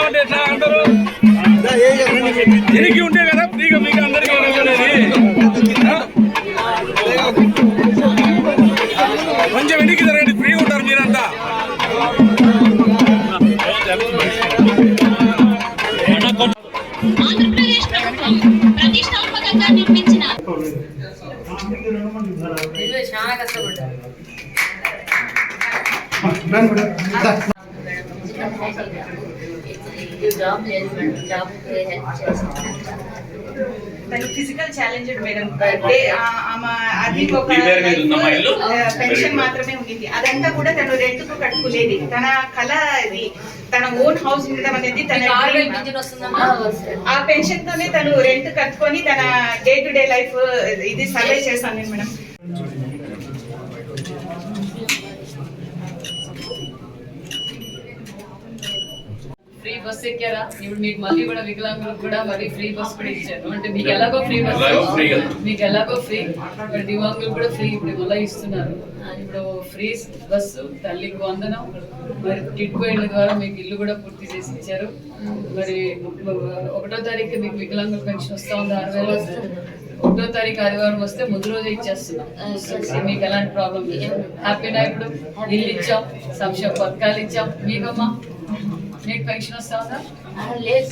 అంటే ఎట్లా అంటారు? తిరిగి ఉంటే కదా ఫ్రీగా మీకు అందరికీ కొంచెం వెనక్కి జరగండి, ఫ్రీగా ఉంటారు మీరంతా. ఆంధ్రప్రదేశ్ ప్రభుత్వం ప్రతిష్టాత్మకంగా నిర్మించిన చాలా కష్టపడ్డారు. ఫిజికల్ ఛాలెంజ్ మేడం, అది ఒక పెన్షన్ మాత్రమే ఉండింది. అదంతా కూడా తను రెంట్ కు కట్టుకునేది. తన కళ అది, తన ఓన్ హౌస్ ఉండడం అనేది తన ఆ పెన్షన్ తోనే తను రెంట్ కట్టుకొని తన డే టు డే లైఫ్ ఇది సర్వే చేశాను నేను మేడం. Free bus ఎక్కారా? ఇప్పుడు మీకు మళ్ళీ కూడా వికలాంగులకు కూడా మరి ఫ్రీ బస్ కూడా ఇచ్చారు. అంటే మీకు ఎలాగో ఫ్రీ బస్, మీకు ఎలాగో ఫ్రీ, మరి దివ్యాంగులకు కూడా ఫ్రీ ఇప్పుడు మళ్ళీ ఇస్తున్నారు. ఇప్పుడు ఫ్రీ బస్సు, తల్లికి వందనం, మరి టిడ్కో ఇళ్ళ ద్వారా మీకు ఇల్లు కూడా పూర్తి చేసి ఇచ్చారు. మరి 1వ తారీఖు మీకు వికలాంగుల పెన్షన్ వస్తా ఉంది 6,000. 1వ తారీఖు ఆదివారం వస్తే ముందు రోజే ఇచ్చేస్తున్నాం. మీకు ఎలాంటి ప్రాబ్లం లేదు. హ్యాపీనా? ఇప్పుడు ఇల్లు ఇచ్చాం, సంక్షేమ పథకాలు ఇచ్చాం. మీకమ్మా నీకు పెన్షన్ వస్తా ఉందా? లేదు.